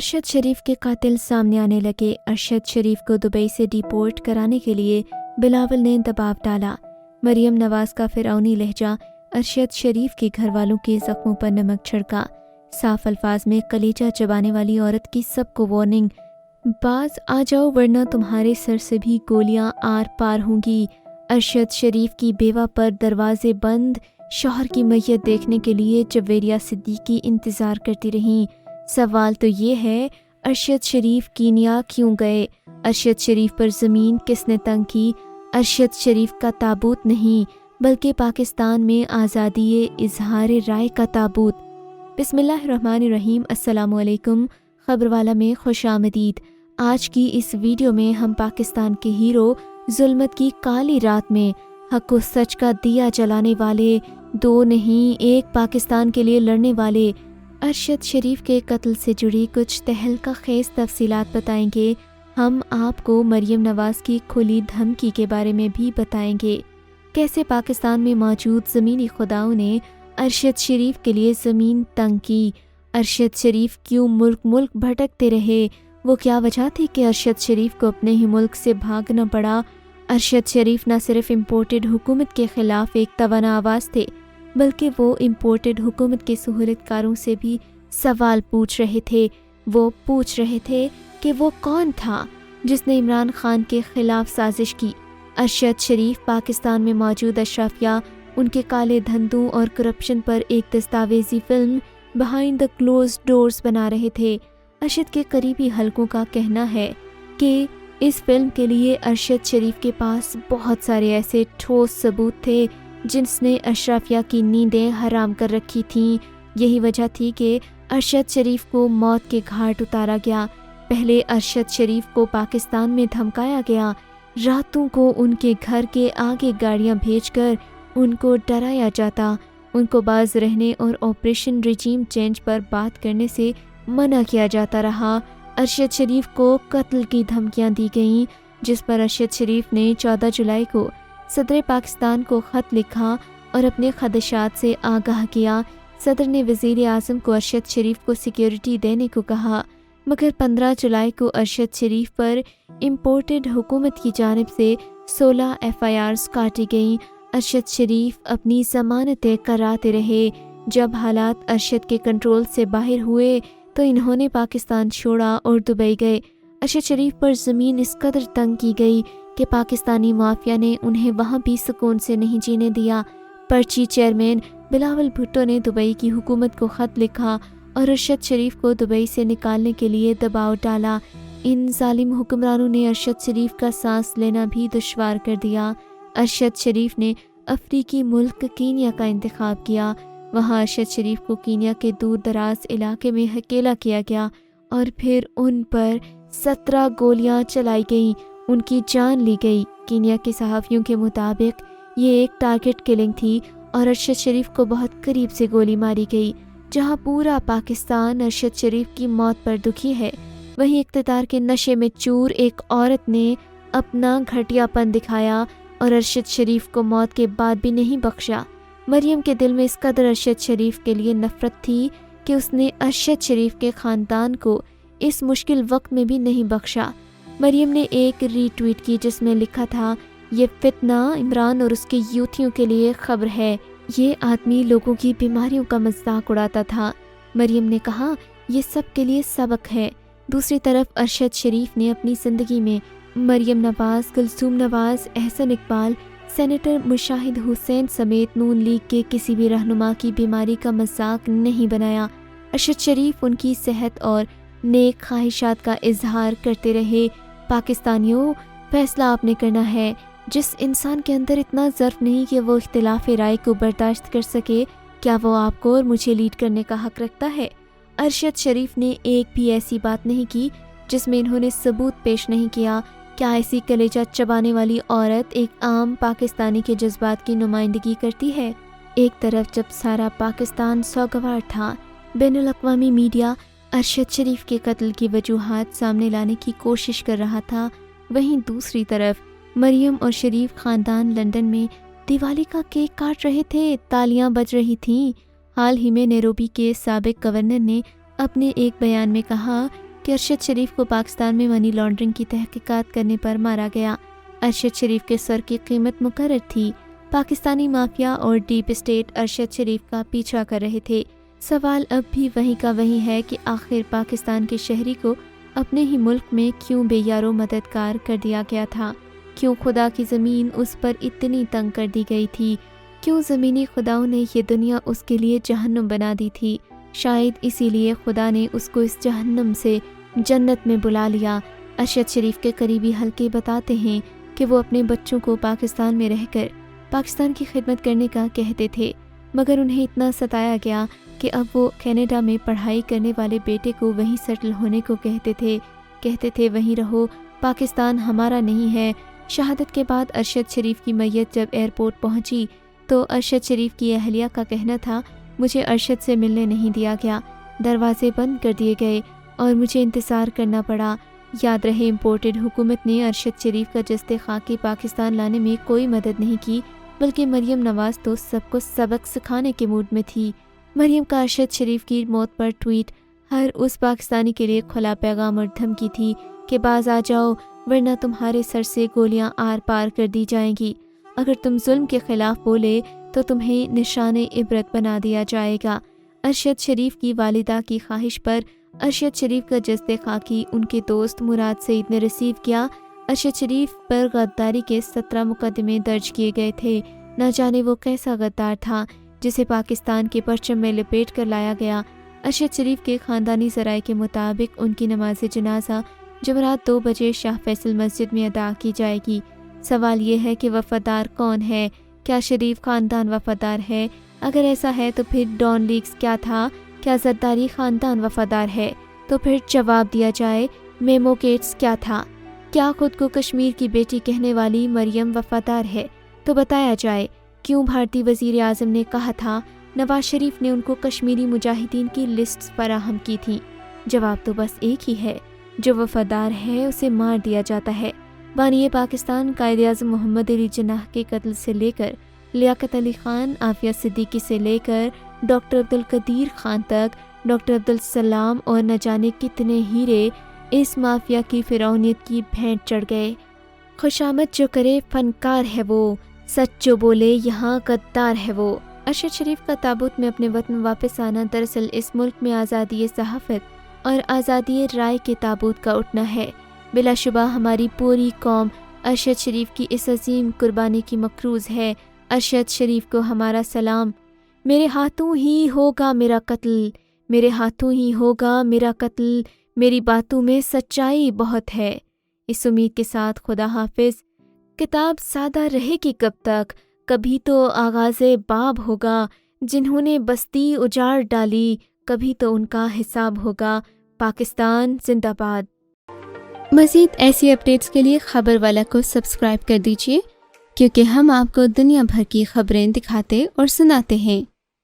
अरशद शरीफ के कातिल सामने आने लगे। अरशद शरीफ को दुबई से डिपोर्ट कराने के लिए बिलावल ने दबाव डाला। मरियम नवाज का फिरौनी लहजा अरशद शरीफ के घर वालों के जख्मों पर नमक छिड़का। साफ अल्फाज में कलेजा चबाने वाली औरत की सबको वार्निंग, बाज आ जाओ वरना तुम्हारे सर से भी गोलियां आर पार होंगी। अरशद शरीफ की बेवा पर दरवाजे बंद, शौहर की मैयत देखने के लिए जवेरिया सिद्दीकी इंतज़ार करती रहीं। सवाल तो ये है, अरशद शरीफ कीनिया क्यों गए? अरशद शरीफ पर ज़मीन किसने तंग की? अरशद शरीफ का ताबूत नहीं बल्कि पाकिस्तान में आज़ादी इजहार राय का ताबूत। बिस्मिल्लाहिर्रहमानिर्रहीम। अस्सलामु अलैकुम। खबरवाला में खुशामदीद। आज की इस वीडियो में हम पाकिस्तान के हीरो, जुल्मत की काली रात में हक व सच का दिया जलाने वाले, दो नहीं एक पाकिस्तान के लिए लड़ने वाले अरशद शरीफ के कत्ल से जुड़ी कुछ तहलका खेज तफसीलात बताएंगे। हम आपको मरियम नवाज की खुली धमकी के बारे में भी बताएंगे। कैसे पाकिस्तान में मौजूद ज़मीनी खुदाओं ने अरशद शरीफ के लिए ज़मीन तंग की? अरशद शरीफ क्यों मुल्क भटकते रहे? वो क्या वजह थी कि अरशद शरीफ को अपने ही मुल्क से भागना पड़ा? अरशद शरीफ न सिर्फ इम्पोर्टेड हुकूमत के ख़िलाफ़ एक तवाना आवाज़ थे, बल्कि वो इम्पोर्टेड हुकूमत के सहूलतकारों से भी सवाल पूछ रहे थे। वो पूछ रहे थे कि वो कौन था जिसने इमरान खान के ख़िलाफ़ साजिश की। अरशद शरीफ पाकिस्तान में मौजूद अशराफिया उनके काले धंधों और करप्शन पर एक दस्तावेजी film behind the close doors बना रहे थे। अरशद के करीबी हलकों का कहना है कि इस फिल्म के लिए अरशद शरीफ के पास बहुत सारे ऐसे ठोस सबूत थे जिसने अशराफिया की नींदें हराम कर रखी थीं। यही वजह थी कि अरशद शरीफ को मौत के घाट उतारा गया। पहले अरशद शरीफ को पाकिस्तान में धमकाया गया। रातों को उनके घर के आगे गाड़ियां भेजकर उनको डराया जाता। उनको बाज रहने और ऑपरेशन रिजीम चेंज पर बात करने से मना किया जाता रहा। अरशद शरीफ को कत्ल की धमकियां दी गईं, जिस पर अरशद शरीफ ने 14 जुलाई को सदर पाकिस्तान को ख़त लिखा और अपने खदशात से आगाह किया। सदर ने वज़ीर आज़म को अरशद शरीफ को सिक्योरिटी देने को कहा, मगर 15 जुलाई को अरशद शरीफ पर इम्पोर्टेड हुकूमत की जानिब से 16 FIRs काटी गईं। अरशद शरीफ अपनी ज़मानतें कराते रहे। जब हालात अरशद के कंट्रोल से बाहर हुए तो इन्होंने पाकिस्तान छोड़ा और दुबई गए। अरशद शरीफ पर ज़मीन इस कदर तंग की गई कि पाकिस्तानी माफिया ने उन्हें वहाँ भी सुकून से नहीं जीने दिया। पर्ची चेयरमैन बिलावल भुट्टो ने दुबई की हुकूमत को ख़त लिखा और अरशद शरीफ को दुबई से निकालने के लिए दबाव डाला। इन जालिम हुक्मरानों ने अरशद शरीफ का सांस लेना भी दुश्वार कर दिया। अरशद शरीफ ने अफ्रीकी मुल्क कीनिया का इंतखाब किया। वहाँ अरशद शरीफ को कीनिया के दूर दराज इलाके में अकेला किया गया और फिर उन पर 17 गोलियां चलाई गईं। उनकी जान ली गई। कीनिया के सहाफ़ियों के मुताबिक ये एक टारगेट किलिंग थी और अरशद शरीफ को बहुत करीब से गोली मारी गई। जहाँ पूरा पाकिस्तान अरशद शरीफ की मौत पर दुखी है, वहीं इक़्तिदार के नशे में चूर एक औरत ने अपना घटियापन दिखाया और अरशद शरीफ को मौत के बाद भी नहीं बख्शा। मरियम के दिल में इस कदर अरशद शरीफ के लिए नफ़रत थी कि उसने अरशद शरीफ के ख़ानदान को इस मुश्किल वक्त में भी नहीं बख्शा। मरियम ने एक रीट्वीट की जिसमें लिखा था, ये फितना इमरान और उसके यूथियों के लिए खबर है। ये आदमी लोगों की बीमारियों का मजाक उड़ाता था। मरियम ने कहा, ये सब के लिए सबक है। दूसरी तरफ अरशद शरीफ ने अपनी ज़िंदगी में मरियम नवाज, कुलसूम नवाज, एहसन इकबाल, सेनेटर मुशाहिद हुसैन समेत नून लीग के किसी भी रहनुमा की बीमारी का मजाक नहीं बनाया। अरशद शरीफ उनकी सेहत और नेक ख्वाहिशात का इजहार करते रहे। पाकिस्तानियों, फैसला आपने करना है। जिस इंसान के अंदर इतना ज़र्फ नहीं कि वो इख्तिलाफ राय को बर्दाश्त कर सके, क्या वो आपको और मुझे लीड करने का हक रखता है? अरशद शरीफ ने एक भी ऐसी बात नहीं की जिसमें इन्होंने सबूत पेश नहीं किया। क्या ऐसी कलेजा चबाने वाली औरत एक आम पाकिस्तानी के जज्बात की नुमाइंदगी करती है? एक तरफ जब सारा पाकिस्तान सौगवार था, बैनुल अक़वामी मीडिया अरशद शरीफ के कत्ल की वजूहात सामने लाने की कोशिश कर रहा था, वहीं दूसरी तरफ मरियम और शरीफ ख़ानदान लंदन में दिवाली का केक काट रहे थे, तालियां बज रही थीं। हाल ही में नैरोबी के साबिक गवर्नर ने अपने एक बयान में कहा کہ ارشد شریف کو پاکستان میں منی لانڈرنگ کی تحقیقات کرنے پر مارا گیا۔ ارشد شریف کے سر کی قیمت مقرر تھی۔ پاکستانی مافیا اور ڈیپ اسٹیٹ ارشد شریف کا پیچھا کر رہے تھے۔ سوال اب بھی وہیں کا وہیں ہے کہ آخر پاکستان کے شہری کو اپنے ہی ملک میں کیوں بے یارو مددگار کر دیا گیا تھا؟ کیوں خدا کی زمین اس پر اتنی تنگ کر دی گئی تھی؟ کیوں زمینی خداؤں نے یہ دنیا اس کے لیے جہنم بنا دی تھی؟ شاید اسی لیے خدا نے اس کو اس جہنم سے جنت میں بلا لیا۔ ارشد شریف کے قریبی حلقے بتاتے ہیں کہ وہ اپنے بچوں کو پاکستان میں رہ کر پاکستان کی خدمت کرنے کا کہتے تھے، مگر انہیں اتنا ستایا گیا کہ اب وہ کینیڈا میں پڑھائی کرنے والے بیٹے کو وہیں سیٹل ہونے کو کہتے تھے وہیں رہو، پاکستان ہمارا نہیں ہے۔ شہادت کے بعد ارشد شریف کی میت جب ایئرپورٹ پہنچی تو ارشد شریف کی اہلیہ کا کہنا تھا، مجھے ارشد سے ملنے نہیں دیا گیا، دروازے بند کر دیے گئے اور مجھے انتظار کرنا پڑا۔ یاد رہے امپورٹڈ حکومت نے ارشد شریف کا جسد خاکی پاکستان لانے میں کوئی مدد نہیں کی، بلکہ مریم نواز تو سب کو سبق سکھانے کے موڈ میں تھی۔ مریم کا ارشد شریف کی موت پر ٹویٹ ہر اس پاکستانی کے لیے کھلا پیغام اور دھمکی تھی کہ باز آ جاؤ ورنہ تمہارے سر سے گولیاں آر پار کر دی جائیں گی، اگر تم ظلم کے خلاف بولے تو تمہیں نشان عبرت بنا دیا جائے گا۔ ارشد شریف کی والدہ کی خواہش پر ارشد شریف کا جسد خاکی ان کے دوست مراد سعید نے ریسیو کیا۔ ارشد شریف پر غداری کے 17 مقدمے درج کیے گئے تھے۔ نہ جانے وہ کیسا غدار تھا جسے پاکستان کے پرچم میں لپیٹ کر لایا گیا۔ ارشد شریف کے خاندانی ذرائع کے مطابق ان کی نماز جنازہ جمعرات 2 بجے شاہ فیصل مسجد میں ادا کی جائے گی۔ سوال یہ ہے کہ وفادار کون ہے؟ کیا شریف خاندان وفادار ہے؟ اگر ایسا ہے تو پھر ڈان لیگز کیا تھا؟ کیا زرداری خاندان وفادار ہے؟ تو پھر جواب دیا جائے۔ میمو گیٹس کیا تھا؟ کیا خود کو کشمیر کی بیٹی کہنے والی مریم وفادار ہے؟ تو بتایا جائے۔ کیوں بھارتی وزیر اعظم نے کہا تھا نواز شریف نے ان کو کشمیری مجاہدین کی لسٹ فراہم کی تھی؟ جواب تو بس ایک ہی ہے، جو وفادار ہے اسے مار دیا جاتا ہے۔ بانی پاکستان قائد اعظم محمد علی جناح کے قتل سے لے کر لیاقت علی خان، عافیہ صدیقی سے لے کر ڈاکٹر عبدالقدیر خان تک، ڈاکٹر عبدالسلام اور نہ جانے کتنے ہیرے اس مافیا کی فرعونیت کی بھینٹ چڑھ گئے۔ خوشامد جو کرے فنکار ہے وہ، سچ جو بولے یہاں غدار ہے وہ۔ ارشد شریف کا تابوت میں اپنے وطن واپس آنا دراصل اس ملک میں آزادی صحافت اور آزادی رائے کے تابوت کا اٹھنا ہے۔ بلا شبہ ہماری پوری قوم ارشد شریف کی اس عظیم قربانی کی مقروض ہے۔ ارشد شریف کو ہمارا سلام۔ میرے ہاتھوں ہی ہوگا میرا قتل، میرے ہاتھوں ہی ہوگا میرا قتل، میری باتوں میں سچائی بہت ہے۔ اس امید کے ساتھ خدا حافظ۔ کتاب سادہ رہے گی کب تک؟ کبھی تو آغاز باب ہوگا۔ جنہوں نے بستی اجاڑ ڈالی کبھی تو ان کا حساب ہوگا۔ پاکستان زندہ باد۔ مزید ایسی اپڈیٹس کے لیے خبر والا کو سبسکرائب کر دیجیے، کیونکہ ہم آپ کو دنیا بھر کی خبریں دکھاتے اور سناتے ہیں۔